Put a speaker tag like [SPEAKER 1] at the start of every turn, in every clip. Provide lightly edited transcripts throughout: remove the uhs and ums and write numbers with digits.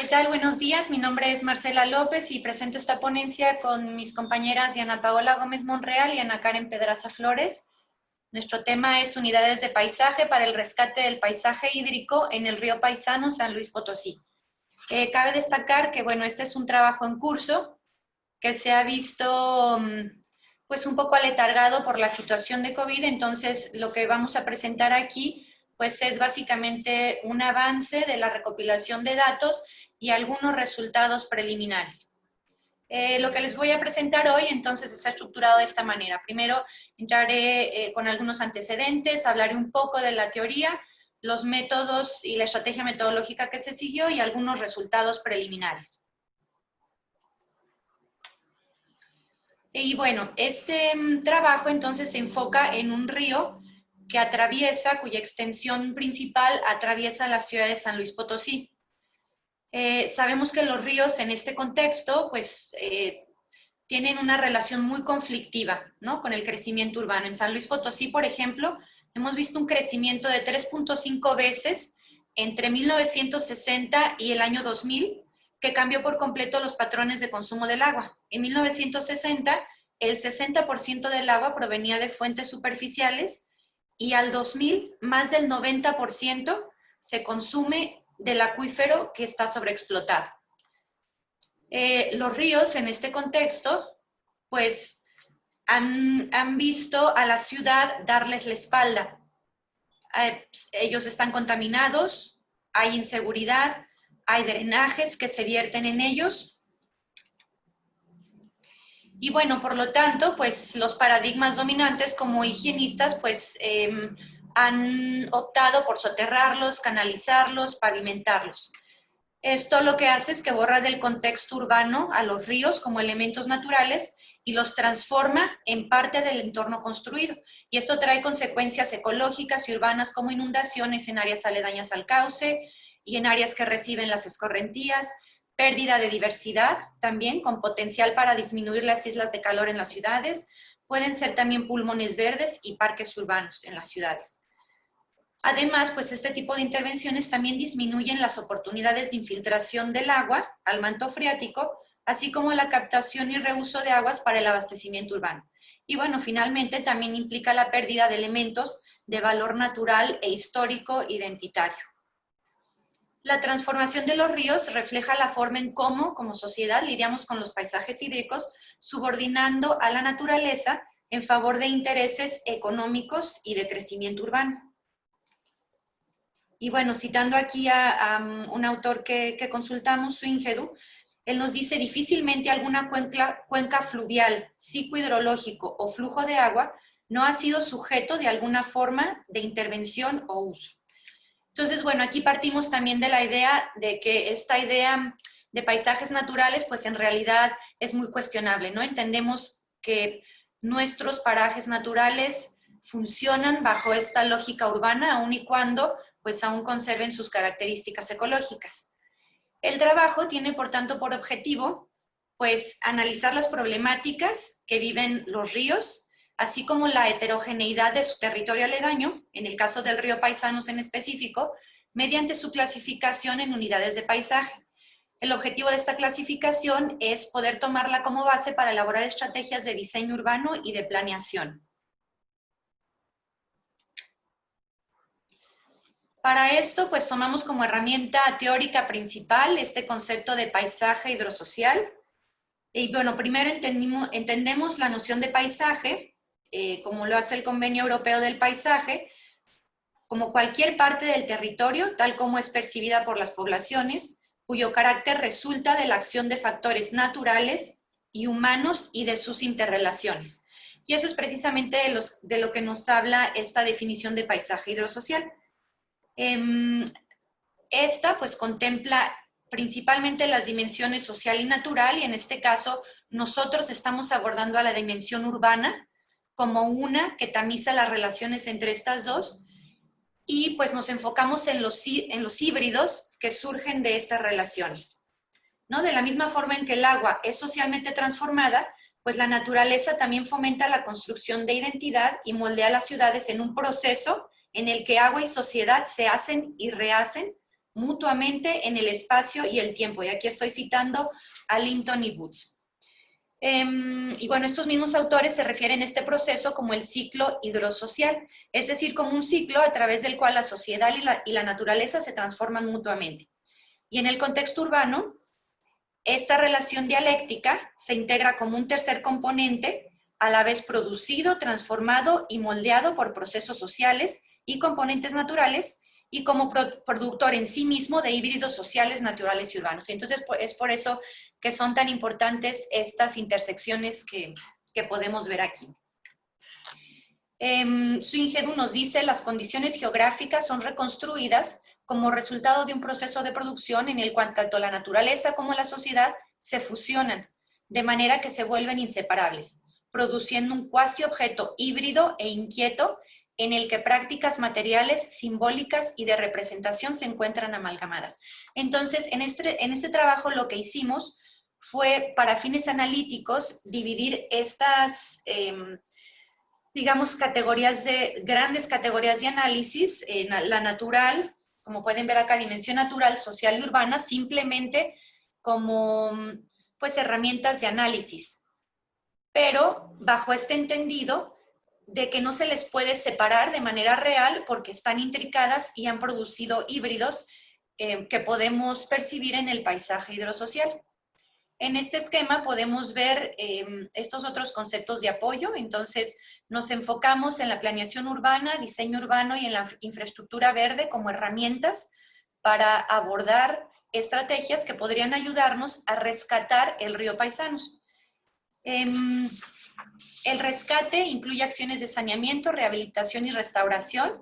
[SPEAKER 1] ¿Qué tal? Buenos días. Mi nombre es Marcela López y presento esta ponencia con mis compañeras Diana Paola Gómez Monreal y Ana Karen Pedraza Flores. Nuestro tema es unidades de paisaje para el rescate del paisaje hídrico en el río Paisano, San Luis Potosí. Cabe destacar que, bueno, este es un trabajo en curso que se ha visto pues un poco aletargado por la situación de COVID, entonces lo que vamos a presentar aquí pues es básicamente un avance de la recopilación de datos y algunos resultados preliminares. Lo que les voy a presentar hoy entonces está estructurado de esta manera. Primero entraré con algunos antecedentes, hablaré un poco de la teoría, los métodos y la estrategia metodológica que se siguió y algunos resultados preliminares. Y bueno, este trabajo entonces se enfoca en un río que atraviesa, cuya extensión principal atraviesa la ciudad de San Luis Potosí. Sabemos que los ríos en este contexto pues tienen una relación muy conflictiva, ¿no?, con el crecimiento urbano. En San Luis Potosí, por ejemplo, hemos visto un crecimiento de 3.5 veces entre 1960 y el año 2000, que cambió por completo los patrones de consumo del agua. En 1960, el 60% del agua provenía de fuentes superficiales y al 2000, más del 90% se consume del acuífero que está sobreexplotado. Los ríos en este contexto, pues, han visto a la ciudad darles la espalda. Ellos están contaminados, hay inseguridad, hay drenajes que se vierten en ellos. Y bueno, por lo tanto, pues los paradigmas dominantes como higienistas, pues han optado por soterrarlos, canalizarlos, pavimentarlos. Esto lo que hace es que borra del contexto urbano a los ríos como elementos naturales y los transforma en parte del entorno construido. Y esto trae consecuencias ecológicas y urbanas como inundaciones en áreas aledañas al cauce y en áreas que reciben las escorrentías, pérdida de diversidad también con potencial para disminuir las islas de calor en las ciudades, pueden ser también pulmones verdes y parques urbanos en las ciudades. Además, pues este tipo de intervenciones también disminuyen las oportunidades de infiltración del agua al manto freático, así como la captación y reuso de aguas para el abastecimiento urbano. Y bueno, finalmente también implica la pérdida de elementos de valor natural e histórico identitario. La transformación de los ríos refleja la forma en cómo, como sociedad, lidiamos con los paisajes hídricos, subordinando a la naturaleza en favor de intereses económicos y de crecimiento urbano. Y bueno, citando aquí a un autor que consultamos, Swingedu, él nos dice: difícilmente alguna cuenca fluvial, ciclo hidrológico o flujo de agua no ha sido sujeto de alguna forma de intervención o uso. Entonces, bueno, aquí partimos también de la idea de que esta idea de paisajes naturales, pues en realidad es muy cuestionable, ¿no? Entendemos que nuestros parajes naturales funcionan bajo esta lógica urbana, aun y cuando pues aún conserven sus características ecológicas. El trabajo tiene, por tanto, por objetivo, pues, analizar las problemáticas que viven los ríos, así como la heterogeneidad de su territorio aledaño, en el caso del río Paisanos en específico, mediante su clasificación en unidades de paisaje. El objetivo de esta clasificación es poder tomarla como base para elaborar estrategias de diseño urbano y de planeación. Para esto, pues tomamos como herramienta teórica principal este concepto de paisaje hidrosocial. Y bueno, primero entendemos la noción de paisaje, como lo hace el Convenio Europeo del Paisaje, como cualquier parte del territorio, tal como es percibida por las poblaciones, cuyo carácter resulta de la acción de factores naturales y humanos y de sus interrelaciones. Y eso es precisamente de lo que nos habla esta definición de paisaje hidrosocial. Esta pues contempla principalmente las dimensiones social y natural, y en este caso nosotros estamos abordando a la dimensión urbana como una que tamiza las relaciones entre estas dos, y pues nos enfocamos en los híbridos que surgen de estas relaciones, ¿no? De la misma forma en que el agua es socialmente transformada, pues la naturaleza también fomenta la construcción de identidad y moldea las ciudades en un proceso en el que agua y sociedad se hacen y rehacen mutuamente en el espacio y el tiempo. Y aquí estoy citando a Linton y Booth. Y bueno, estos mismos autores se refieren a este proceso como el ciclo hidrosocial, es decir, como un ciclo a través del cual la sociedad y la naturaleza se transforman mutuamente. Y en el contexto urbano, esta relación dialéctica se integra como un tercer componente, a la vez producido, transformado y moldeado por procesos sociales y componentes naturales, y como productor en sí mismo de híbridos sociales, naturales y urbanos. Y entonces es por eso que son tan importantes estas intersecciones que podemos ver aquí. Suingedu nos dice, las condiciones geográficas son reconstruidas como resultado de un proceso de producción en el cual tanto la naturaleza como la sociedad se fusionan, de manera que se vuelven inseparables, produciendo un cuasi objeto híbrido e inquieto en el que prácticas materiales, simbólicas y de representación se encuentran amalgamadas. Entonces, en este trabajo lo que hicimos fue, para fines analíticos, dividir estas, digamos, grandes categorías de análisis, la natural, como pueden ver acá, dimensión natural, social y urbana, simplemente como, pues, herramientas de análisis. Pero bajo este entendido de que no se les puede separar de manera real porque están intricadas y han producido híbridos que podemos percibir en el paisaje hidrosocial. En este esquema podemos ver estos otros conceptos de apoyo. Entonces nos enfocamos en la planeación urbana, diseño urbano y en la infraestructura verde como herramientas para abordar estrategias que podrían ayudarnos a rescatar el río Paisanos. El rescate incluye acciones de saneamiento, rehabilitación y restauración.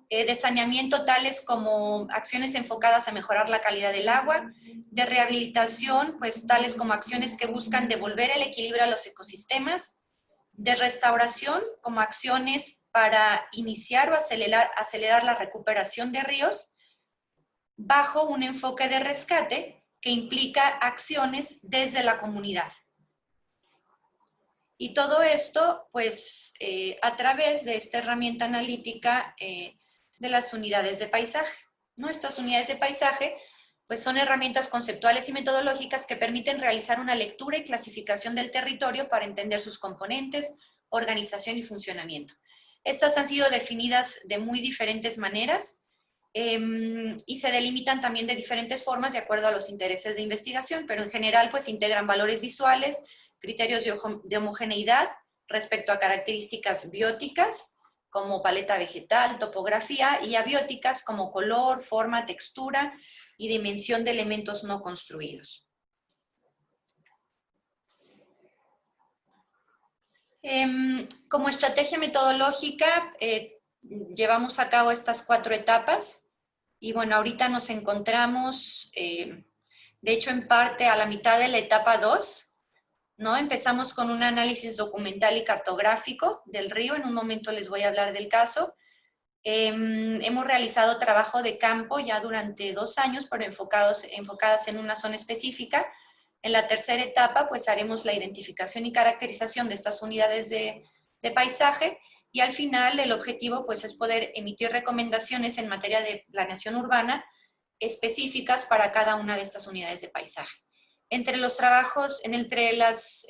[SPEAKER 1] De saneamiento tales como acciones enfocadas a mejorar la calidad del agua. De rehabilitación, pues tales como acciones que buscan devolver el equilibrio a los ecosistemas. De restauración, como acciones para iniciar o acelerar la recuperación de ríos, bajo un enfoque de rescate que implica acciones desde la comunidad. Y todo esto, pues, a través de esta herramienta analítica de las unidades de paisaje, ¿no? Estas unidades de paisaje, pues, son herramientas conceptuales y metodológicas que permiten realizar una lectura y clasificación del territorio para entender sus componentes, organización y funcionamiento. Estas han sido definidas de muy diferentes maneras y se delimitan también de diferentes formas de acuerdo a los intereses de investigación, pero en general, pues, integran valores visuales, criterios de homogeneidad respecto a características bióticas, como paleta vegetal, topografía, y abióticas como color, forma, textura y dimensión de elementos no construidos. Como estrategia metodológica, llevamos a cabo estas 4 etapas, y bueno, ahorita nos encontramos, de hecho, en parte a la mitad de la etapa 2, ¿no? Empezamos con un análisis documental y cartográfico del río. En un momento les voy a hablar del caso. Hemos realizado trabajo de campo ya durante 2 años, pero enfocadas en una zona específica. En la tercera etapa, pues haremos la identificación y caracterización de estas unidades de paisaje, y al final el objetivo, pues, es poder emitir recomendaciones en materia de planeación urbana específicas para cada una de estas unidades de paisaje. Entre los trabajos, entre las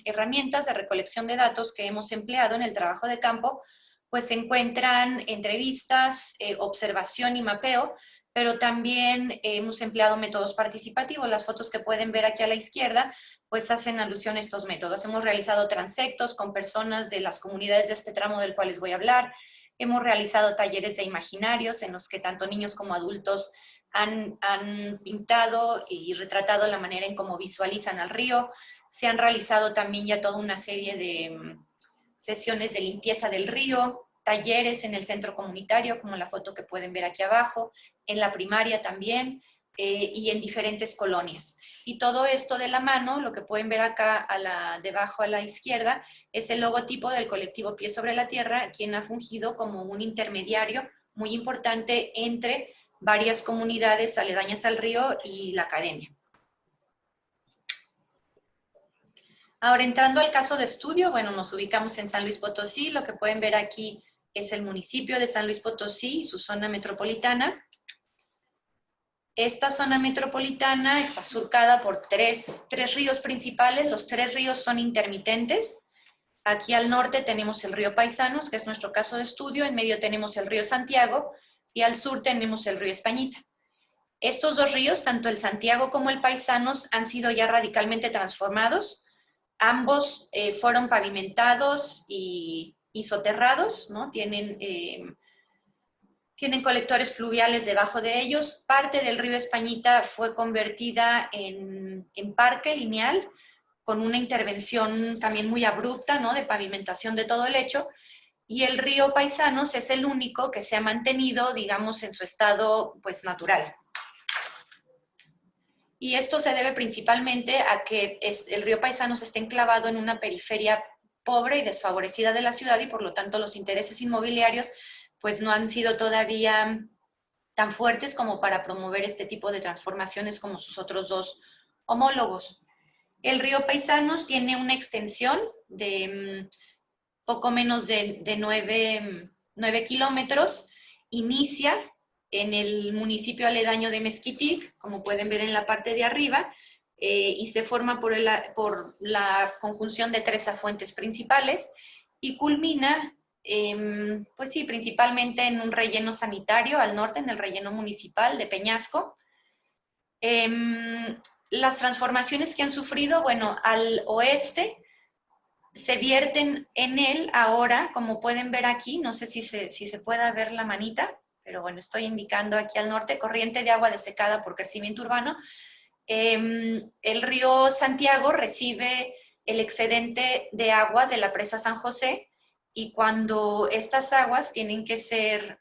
[SPEAKER 1] herramientas de recolección de datos que hemos empleado en el trabajo de campo, pues se encuentran entrevistas, observación y mapeo, pero también hemos empleado métodos participativos. Las fotos que pueden ver aquí a la izquierda, pues hacen alusión a estos métodos. Hemos realizado transectos con personas de las comunidades de este tramo del cual les voy a hablar. Hemos realizado talleres de imaginarios en los que tanto niños como adultos han pintado y retratado la manera en cómo visualizan al río. Se han realizado también ya toda una serie de sesiones de limpieza del río, talleres en el centro comunitario, como la foto que pueden ver aquí abajo, en la primaria también, y en diferentes colonias. Y todo esto de la mano, lo que pueden ver acá debajo a la izquierda, es el logotipo del colectivo Pies sobre la Tierra, quien ha fungido como un intermediario muy importante entre varias comunidades aledañas al río y la academia. Ahora, entrando al caso de estudio, bueno, nos ubicamos en San Luis Potosí. Lo que pueden ver aquí es el municipio de San Luis Potosí y su zona metropolitana. Esta zona metropolitana está surcada por tres ríos principales. Los tres ríos son intermitentes. Aquí al norte tenemos el río Paisanos, que es nuestro caso de estudio. En medio tenemos el río Santiago y al sur tenemos el río Españita. Estos dos ríos, tanto el Santiago como el Paisanos, han sido ya radicalmente transformados. Ambos fueron pavimentados y soterrados, ¿no? Tienen colectores fluviales debajo de ellos. Parte del río Españita fue convertida en parque lineal, con una intervención también muy abrupta, ¿no? De pavimentación de todo el lecho. Y el río Paisanos es el único que se ha mantenido, digamos, en su estado pues, natural. Y esto se debe principalmente a que el río Paisanos está enclavado en una periferia pobre y desfavorecida de la ciudad y por lo tanto los intereses inmobiliarios pues no han sido todavía tan fuertes como para promover este tipo de transformaciones como sus otros dos homólogos. El río Paisanos tiene una extensión de poco menos de 9 kilómetros, inicia en el municipio aledaño de Mezquitic, como pueden ver en la parte de arriba, y se forma por la conjunción de tres afluentes principales y culmina, pues sí, principalmente en un relleno sanitario al norte, en el relleno municipal de Peñasco. Las transformaciones que han sufrido, bueno, al oeste se vierten en él ahora, como pueden ver aquí, no sé si se pueda ver la manita, pero bueno, estoy indicando aquí al norte, corriente de agua desecada por crecimiento urbano. El río Santiago recibe el excedente de agua de la presa San José y cuando estas aguas tienen que ser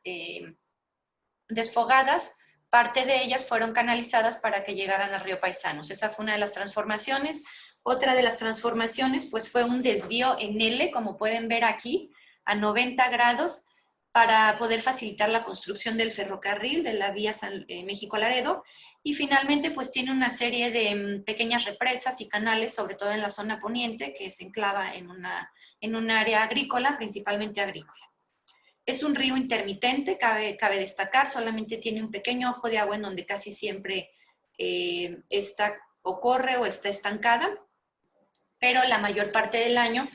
[SPEAKER 1] desfogadas, parte de ellas fueron canalizadas para que llegaran al río Paisanos. Esa fue una de las transformaciones. Otra de las transformaciones pues, fue un desvío en L, como pueden ver aquí, a 90 grados, para poder facilitar la construcción del ferrocarril de la vía México-Laredo. Y finalmente pues tiene una serie de pequeñas represas y canales, sobre todo en la zona poniente, que se enclava en un área agrícola, principalmente agrícola. Es un río intermitente, cabe destacar, solamente tiene un pequeño ojo de agua en donde casi siempre corre o está estancada, pero la mayor parte del año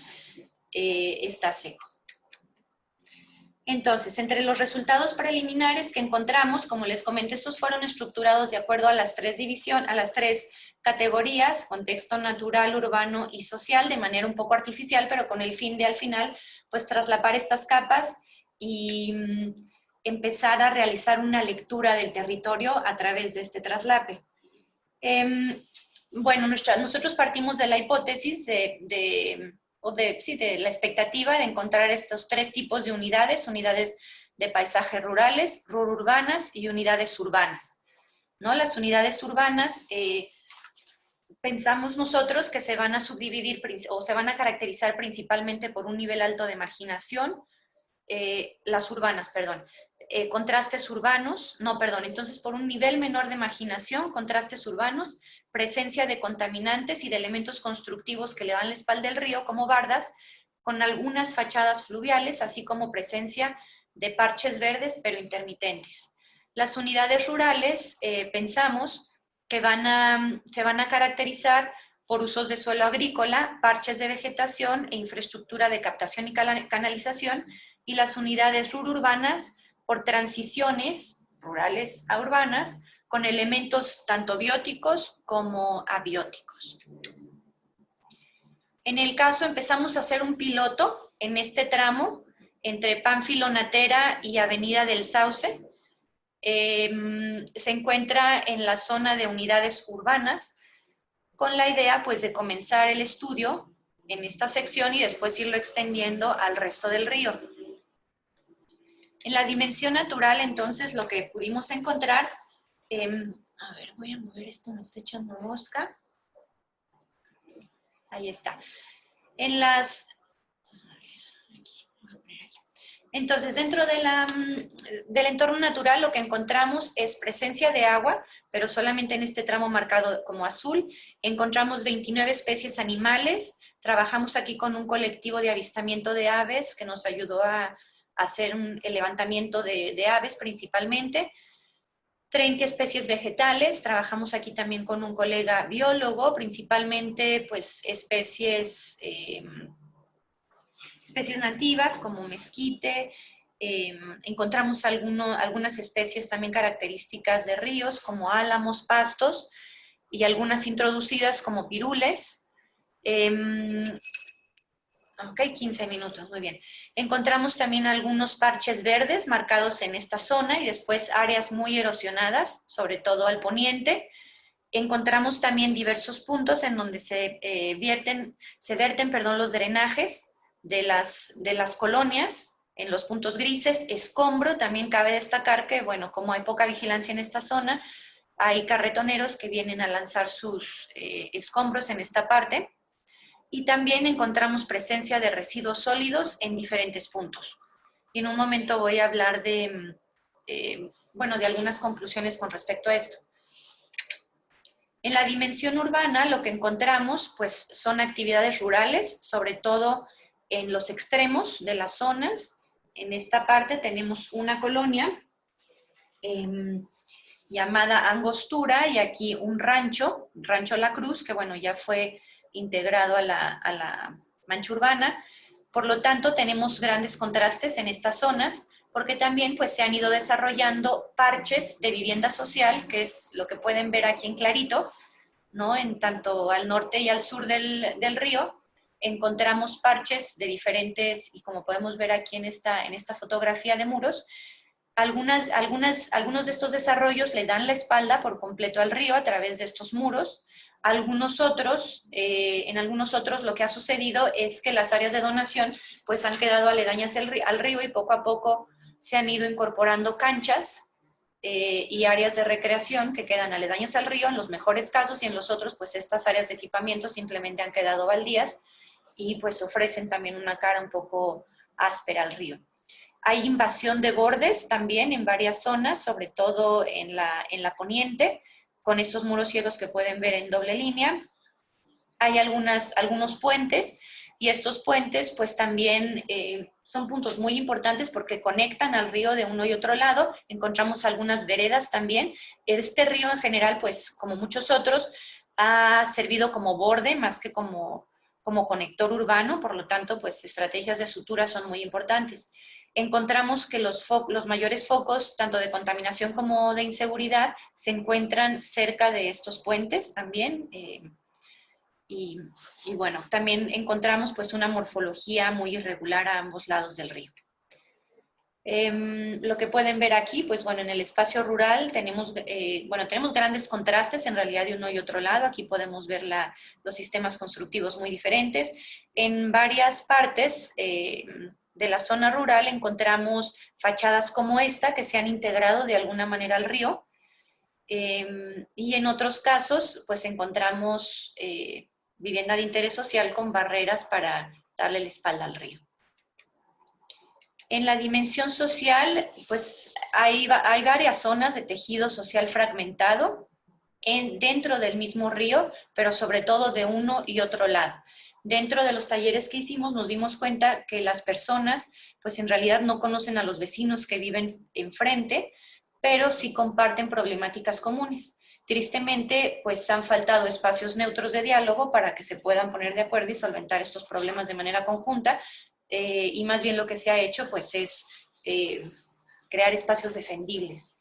[SPEAKER 1] está seco. Entonces, entre los resultados preliminares que encontramos, como les comenté, estos fueron estructurados de acuerdo a las tres categorías, contexto natural, urbano y social, de manera un poco artificial, pero con el fin de al final, pues traslapar estas capas y empezar a realizar una lectura del territorio a través de este traslape. Bueno, nosotros partimos de la hipótesis de la expectativa de encontrar estos tres tipos de unidades de paisajes rurales, rururbanas y unidades urbanas, ¿no? Las unidades urbanas, pensamos nosotros que se van a subdividir o se van a caracterizar principalmente por un nivel alto de marginación, las urbanas, perdón, contrastes urbanos, entonces por un nivel menor de marginación, contrastes urbanos, presencia de contaminantes y de elementos constructivos que le dan la espalda al río, como bardas, con algunas fachadas fluviales, así como presencia de parches verdes, pero intermitentes. Las unidades rurales, pensamos que se van a caracterizar por usos de suelo agrícola, parches de vegetación e infraestructura de captación y canalización, y las unidades rururbanas por transiciones rurales a urbanas con elementos tanto bióticos como abióticos. En el caso empezamos a hacer un piloto en este tramo entre Pánfilo Natera y Avenida del Sauce. Se encuentra en la zona de unidades urbanas con la idea pues de comenzar el estudio en esta sección y después irlo extendiendo al resto del río. En la dimensión natural, entonces, lo que pudimos encontrar, a ver, voy a mover esto, me está echando mosca. Ahí está. Entonces, dentro del entorno natural, lo que encontramos es presencia de agua, pero solamente en este tramo marcado como azul. Encontramos 29 especies animales. Trabajamos aquí con un colectivo de avistamiento de aves que nos ayudó a hacer el levantamiento de aves principalmente. 30 especies vegetales, trabajamos aquí también con un colega biólogo, principalmente pues especies nativas como mezquite, encontramos algunas especies también características de ríos como álamos, pastos y algunas introducidas como pirules. Ok, 15 minutos, muy bien. Encontramos también algunos parches verdes marcados en esta zona y después áreas muy erosionadas, sobre todo al poniente. Encontramos también diversos puntos en donde se verten los drenajes de las colonias, en los puntos grises, escombro. También cabe destacar que, bueno, como hay poca vigilancia en esta zona, hay carretoneros que vienen a lanzar sus escombros en esta parte. Y también encontramos presencia de residuos sólidos en diferentes puntos. Y en un momento voy a hablar de, de algunas conclusiones con respecto a esto. En la dimensión urbana lo que encontramos pues, son actividades rurales, sobre todo en los extremos de las zonas. En esta parte tenemos una colonia llamada Angostura y aquí un rancho La Cruz, que bueno, ya fue integrado a la mancha urbana. Por lo tanto, tenemos grandes contrastes en estas zonas, porque también pues, se han ido desarrollando parches de vivienda social, que es lo que pueden ver aquí en clarito, ¿no? En tanto al norte y al sur del río, encontramos parches de diferentes, y como podemos ver aquí en esta fotografía de muros, algunos de estos desarrollos le dan la espalda por completo al río a través de estos muros. En algunos otros lo que ha sucedido es que las áreas de donación pues han quedado aledañas al río y poco a poco se han ido incorporando canchas y áreas de recreación que quedan aledañas al río en los mejores casos, y en los otros pues estas áreas de equipamiento simplemente han quedado baldías y pues ofrecen también una cara un poco áspera al río. Hay invasión de bordes también en varias zonas, sobre todo en la poniente, con estos muros ciegos que pueden ver en doble línea. Hay algunos puentes, y estos puentes pues también son puntos muy importantes porque conectan al río de uno y otro lado. Encontramos algunas veredas también. Este río en general, pues como muchos otros, ha servido como borde más que como conector urbano, por lo tanto, pues estrategias de sutura son muy importantes. Encontramos que los mayores focos, tanto de contaminación como de inseguridad, se encuentran cerca de estos puentes también. Y bueno, también encontramos pues una morfología muy irregular a ambos lados del río. Lo que pueden ver aquí, pues bueno, en el espacio rural tenemos grandes contrastes en realidad de uno y otro lado. Aquí podemos ver los sistemas constructivos muy diferentes. En varias partes de la zona rural encontramos fachadas como esta que se han integrado de alguna manera al río. Y en otros casos, pues encontramos vivienda de interés social con barreras para darle la espalda al río. En la dimensión social, pues hay varias zonas de tejido social fragmentado dentro del mismo río, pero sobre todo de uno y otro lado. Dentro de los talleres que hicimos nos dimos cuenta que las personas, pues en realidad no conocen a los vecinos que viven enfrente, pero sí comparten problemáticas comunes. Tristemente, pues han faltado espacios neutros de diálogo para que se puedan poner de acuerdo y solventar estos problemas de manera conjunta, y más bien lo que se ha hecho pues es crear espacios defendibles.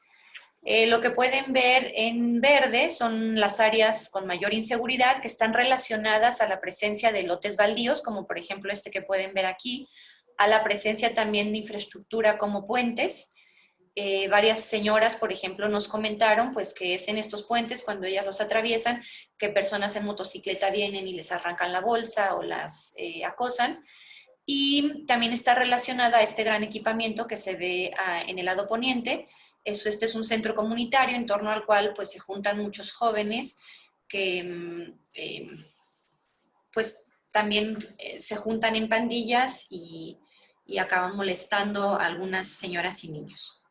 [SPEAKER 1] Lo que pueden ver en verde son las áreas con mayor inseguridad que están relacionadas a la presencia de lotes baldíos, como por ejemplo este que pueden ver aquí, a la presencia también de infraestructura como puentes. Varias señoras, por ejemplo, nos comentaron pues, que es en estos puentes, cuando ellas los atraviesan, que personas en motocicleta vienen y les arrancan la bolsa o las acosan. Y también está relacionada a este gran equipamiento que se ve en el lado poniente. Este es un centro comunitario en torno al cual pues, se juntan muchos jóvenes que pues, también se juntan en pandillas y acaban molestando a algunas señoras y niños.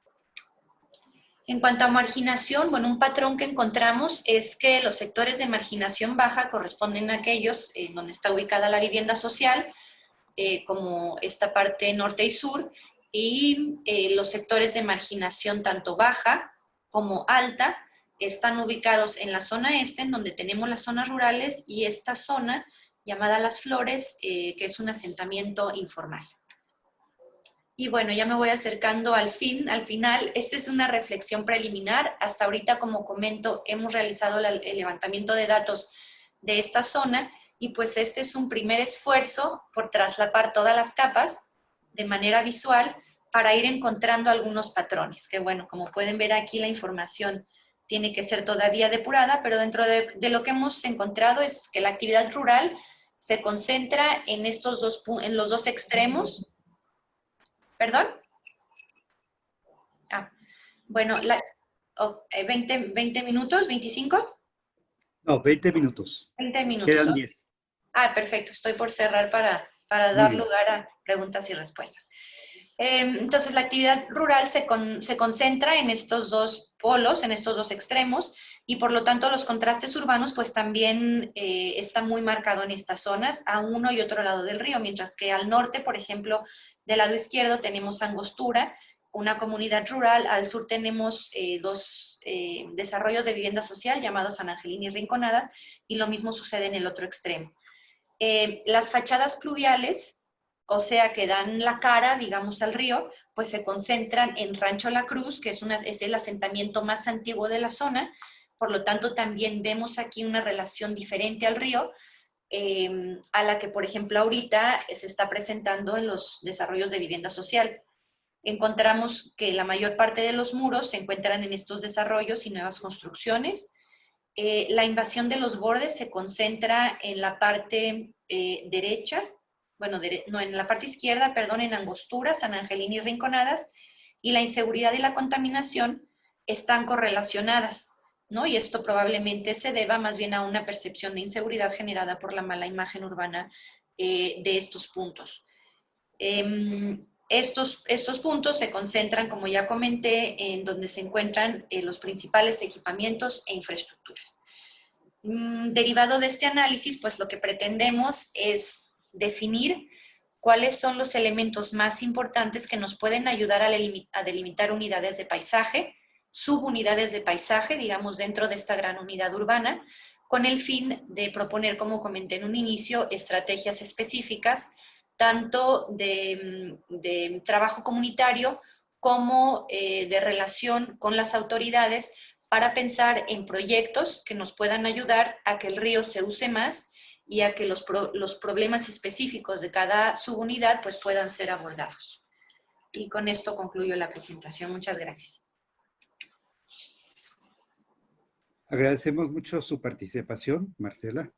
[SPEAKER 1] En cuanto a marginación, bueno, un patrón que encontramos es que los sectores de marginación baja corresponden a aquellos en donde está ubicada la vivienda social, como esta parte norte y sur, y los sectores de marginación tanto baja como Alta están ubicados en la zona este, en donde tenemos las zonas rurales, y esta zona llamada Las Flores, que es un asentamiento informal. Y bueno, ya me voy acercando al final. Esta es una reflexión preliminar. Hasta ahorita, como comento, hemos realizado el levantamiento de datos de esta zona, y pues este es un primer esfuerzo por traslapar todas las capas de manera visual para ir encontrando algunos patrones, que bueno, como pueden ver aquí, la información tiene que ser todavía depurada, pero dentro de lo que hemos encontrado es que la actividad rural se concentra en los dos extremos. ¿Perdón? Ah, bueno, 20 minutos, 25.
[SPEAKER 2] No, 20 minutos.
[SPEAKER 1] 20 minutos.
[SPEAKER 2] Quedan 10.
[SPEAKER 1] Ah, perfecto. Estoy por cerrar para
[SPEAKER 2] Muy
[SPEAKER 1] dar
[SPEAKER 2] bien.
[SPEAKER 1] lugar a preguntas y respuestas. Entonces, la actividad rural se concentra en estos dos polos, en estos dos extremos, y por lo tanto los contrastes urbanos pues también están muy marcados en estas zonas, a uno y otro lado del río, mientras que al norte, por ejemplo, del lado izquierdo tenemos Angostura, una comunidad rural. Al sur tenemos dos desarrollos de vivienda social llamados San Angelín y Rinconadas, y lo mismo sucede en el otro extremo. Las fachadas pluviales, o sea, que dan la cara, digamos, al río, pues se concentran en Rancho La Cruz, que es el asentamiento más antiguo de la zona. Por lo tanto, también vemos aquí una relación diferente al río, a la que, por ejemplo, ahorita se está presentando en los desarrollos de vivienda social. Encontramos que la mayor parte de los muros se encuentran en estos desarrollos y nuevas construcciones. La invasión de los bordes se concentra en la parte derecha, bueno, no, en la parte izquierda, perdón, en Angostura, San Angelín y Rinconadas, y la inseguridad y la contaminación están correlacionadas, ¿no? Y esto probablemente se deba más bien a una percepción de inseguridad generada por la mala imagen urbana de estos puntos. Estos puntos se concentran, como ya comenté, en donde se encuentran los principales equipamientos e infraestructuras. Derivado de este análisis, pues lo que pretendemos es definir cuáles son los elementos más importantes que nos pueden ayudar a delimitar unidades de paisaje, subunidades de paisaje, digamos, dentro de esta gran unidad urbana, con el fin de proponer, como comenté en un inicio, estrategias específicas, tanto de trabajo comunitario como de relación con las autoridades, para pensar en proyectos que nos puedan ayudar a que el río se use más y a que los problemas específicos de cada subunidad pues puedan ser abordados. Y con esto concluyo la presentación. Muchas gracias.
[SPEAKER 2] Agradecemos mucho su participación, Marcela.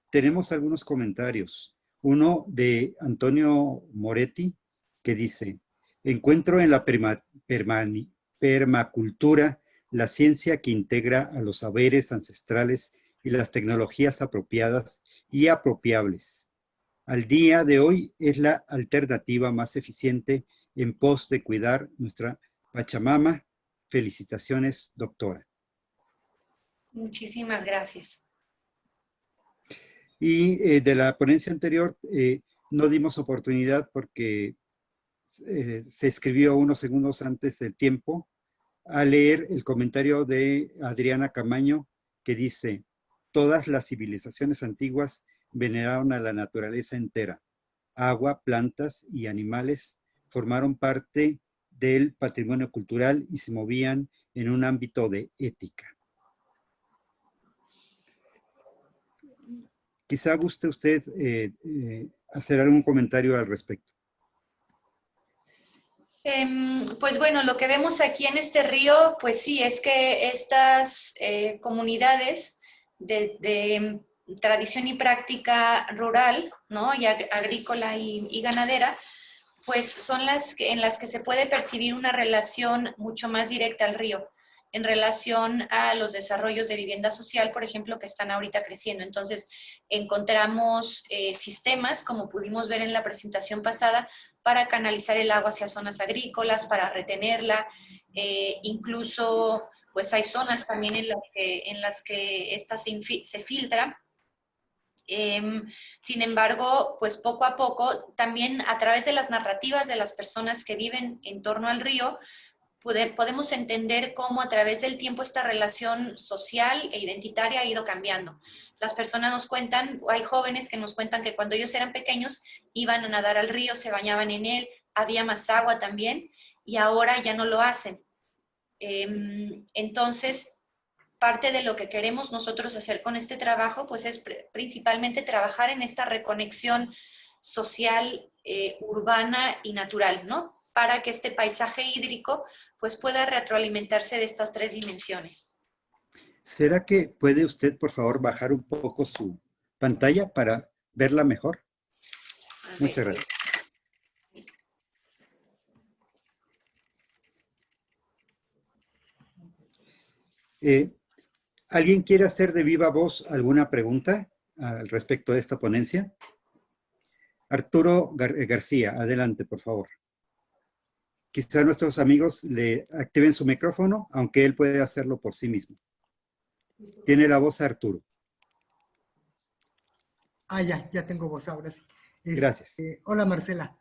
[SPEAKER 2] Tenemos algunos comentarios. Uno de Antonio Moretti, que dice: encuentro en la permacultura la ciencia que integra a los saberes ancestrales y las tecnologías apropiadas y apropiables. Al día de hoy es la alternativa más eficiente en pos de cuidar nuestra Pachamama. Felicitaciones, doctora.
[SPEAKER 1] Muchísimas gracias.
[SPEAKER 2] Y de la ponencia anterior no dimos oportunidad porque se escribió unos segundos antes del tiempo, a leer el comentario de Adriana Camaño, que dice: todas las civilizaciones antiguas veneraron a la naturaleza entera. Agua, plantas y animales formaron parte del patrimonio cultural y se movían en un ámbito de ética. Quizá guste usted hacer algún comentario al respecto.
[SPEAKER 1] Pues bueno, lo que vemos aquí en este río, pues sí, es que estas comunidades de tradición y práctica rural, ¿no? Y agrícola y ganadera, pues son en las que se puede percibir una relación mucho más directa al río, en relación a los desarrollos de vivienda social, por ejemplo, que están ahorita creciendo. Entonces, encontramos sistemas, como pudimos ver en la presentación pasada, para canalizar el agua hacia zonas agrícolas, para retenerla. Incluso, pues hay zonas también en las que esta se filtra. Sin embargo, pues poco a poco, también a través de las narrativas de las personas que viven en torno al río, podemos entender cómo a través del tiempo esta relación social e identitaria ha ido cambiando. Las personas nos cuentan, hay jóvenes que nos cuentan que cuando ellos eran pequeños iban a nadar al río, se bañaban en él, había más agua también, y ahora ya no lo hacen. Entonces, parte de lo que queremos nosotros hacer con este trabajo, pues es principalmente trabajar en esta reconexión social, urbana y natural, ¿no? Para que este paisaje hídrico pues pueda retroalimentarse de estas tres dimensiones.
[SPEAKER 2] ¿Será que puede usted, por favor, bajar un poco su pantalla para verla mejor? Muchas gracias. ¿Alguien quiere hacer de viva voz alguna pregunta al respecto de esta ponencia? Arturo García, adelante, por favor. Quizá nuestros amigos le activen su micrófono, aunque él puede hacerlo por sí mismo. Tiene la voz Arturo.
[SPEAKER 3] Ya tengo voz ahora sí.
[SPEAKER 2] Gracias.
[SPEAKER 3] Hola Marcela.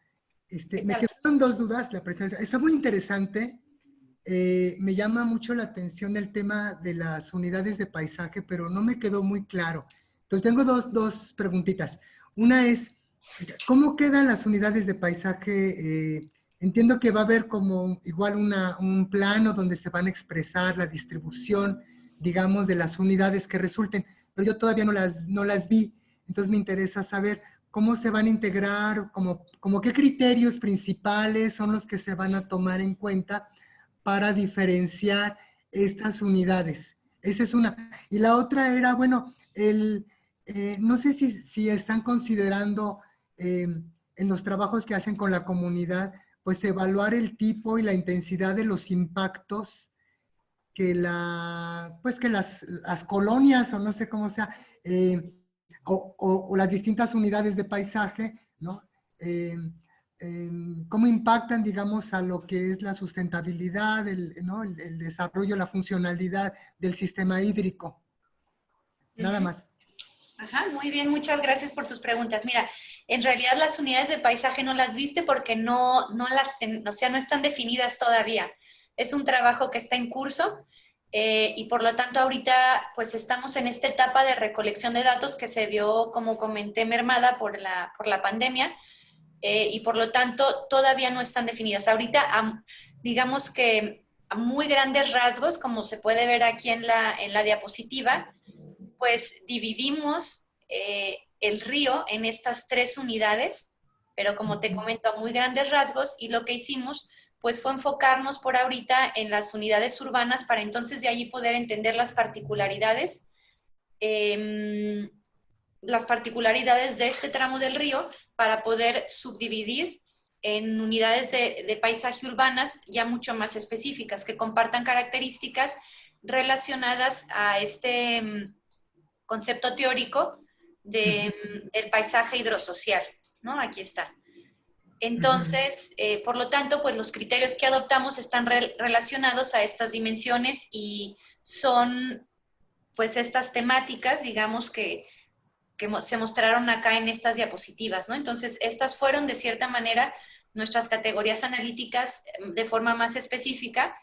[SPEAKER 3] Me quedaron dos dudas. La presentación está muy interesante. Me llama mucho la atención el tema de las unidades de paisaje, pero no me quedó muy claro. Entonces tengo dos preguntitas. Una es, ¿cómo quedan las unidades de paisaje? Entiendo que va a haber como igual un plano donde se van a expresar la distribución, digamos, de las unidades que resulten, pero yo todavía no las vi. Entonces me interesa saber cómo se van a integrar, como qué criterios principales son los que se van a tomar en cuenta para diferenciar estas unidades. Esa es una. Y la otra era, bueno, no sé si están considerando en los trabajos que hacen con la comunidad, pues evaluar el tipo y la intensidad de los impactos que las colonias, o no sé cómo sea, o las distintas unidades de paisaje, ¿no? Cómo impactan, digamos, a lo que es la sustentabilidad, ¿no? el desarrollo, la funcionalidad del sistema hídrico. Nada más.
[SPEAKER 1] Ajá, muy bien, muchas gracias por tus preguntas. Mira, en realidad las unidades de paisaje no las viste porque no están definidas todavía. Es un trabajo que está en curso y por lo tanto ahorita pues estamos en esta etapa de recolección de datos que se vio, como comenté, mermada por la pandemia y por lo tanto todavía no están definidas. Ahorita, digamos que a muy grandes rasgos, como se puede ver aquí en la diapositiva, pues dividimos el río en estas tres unidades, pero como te comento, a muy grandes rasgos, y lo que hicimos pues fue enfocarnos por ahorita en las unidades urbanas para entonces de allí poder entender las particularidades de este tramo del río para poder subdividir en unidades de paisaje urbanas ya mucho más específicas, que compartan características relacionadas a este concepto teórico del paisaje hidrosocial, ¿no? Aquí está. Entonces, por lo tanto, pues los criterios que adoptamos están relacionados a estas dimensiones y son, pues, estas temáticas, digamos, que se mostraron acá en estas diapositivas, ¿no? Entonces, estas fueron, de cierta manera, nuestras categorías analíticas de forma más específica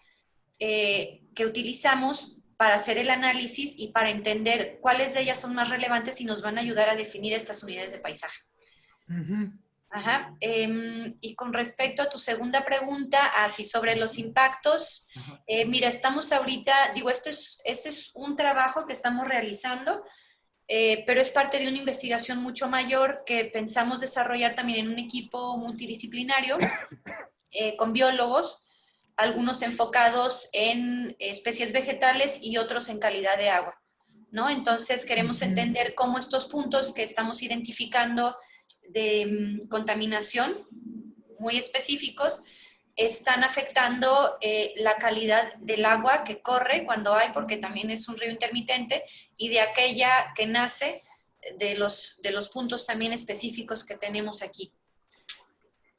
[SPEAKER 1] que utilizamos para hacer el análisis y para entender cuáles de ellas son más relevantes y nos van a ayudar a definir estas unidades de paisaje. Ajá. Y con respecto a tu segunda pregunta, así sobre los impactos, mira, estamos ahorita, digo, este es un trabajo que estamos realizando, pero es parte de una investigación mucho mayor que pensamos desarrollar también en un equipo multidisciplinario con biólogos, algunos enfocados en especies vegetales y otros en calidad de agua, ¿no? Entonces queremos entender cómo estos puntos que estamos identificando de contaminación muy específicos están afectando la calidad del agua que corre cuando hay, porque también es un río intermitente, y de aquella que nace de los puntos también específicos que tenemos aquí.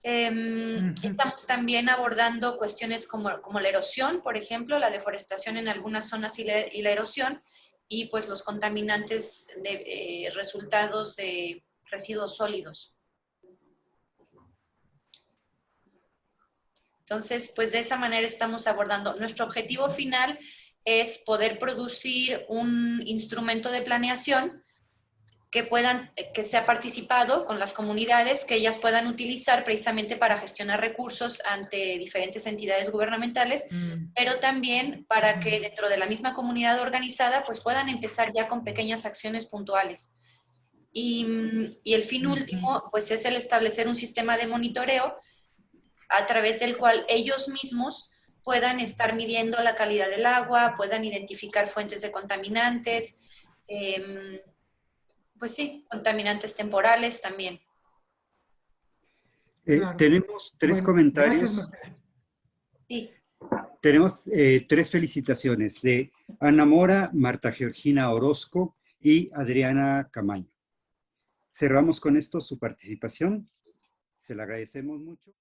[SPEAKER 1] Estamos también abordando cuestiones como la erosión, por ejemplo, la deforestación en algunas zonas y la erosión, y pues los contaminantes de resultados de residuos sólidos. Entonces, pues de esa manera estamos abordando. Nuestro objetivo final es poder producir un instrumento de planeación que sea participado con las comunidades, que ellas puedan utilizar precisamente para gestionar recursos ante diferentes entidades gubernamentales, pero también para que dentro de la misma comunidad organizada pues puedan empezar ya con pequeñas acciones puntuales. Y el fin último pues es el establecer un sistema de monitoreo a través del cual ellos mismos puedan estar midiendo la calidad del agua, puedan identificar fuentes de contaminantes, pues sí, contaminantes temporales también.
[SPEAKER 3] Claro.
[SPEAKER 2] Tenemos tres
[SPEAKER 3] Bueno,
[SPEAKER 2] comentarios.
[SPEAKER 3] gracias, Marcela.
[SPEAKER 1] Sí.
[SPEAKER 2] Tenemos 3 felicitaciones de Ana Mora, Marta Georgina Orozco y Adriana Camaño. Cerramos con esto su participación. Se la agradecemos mucho.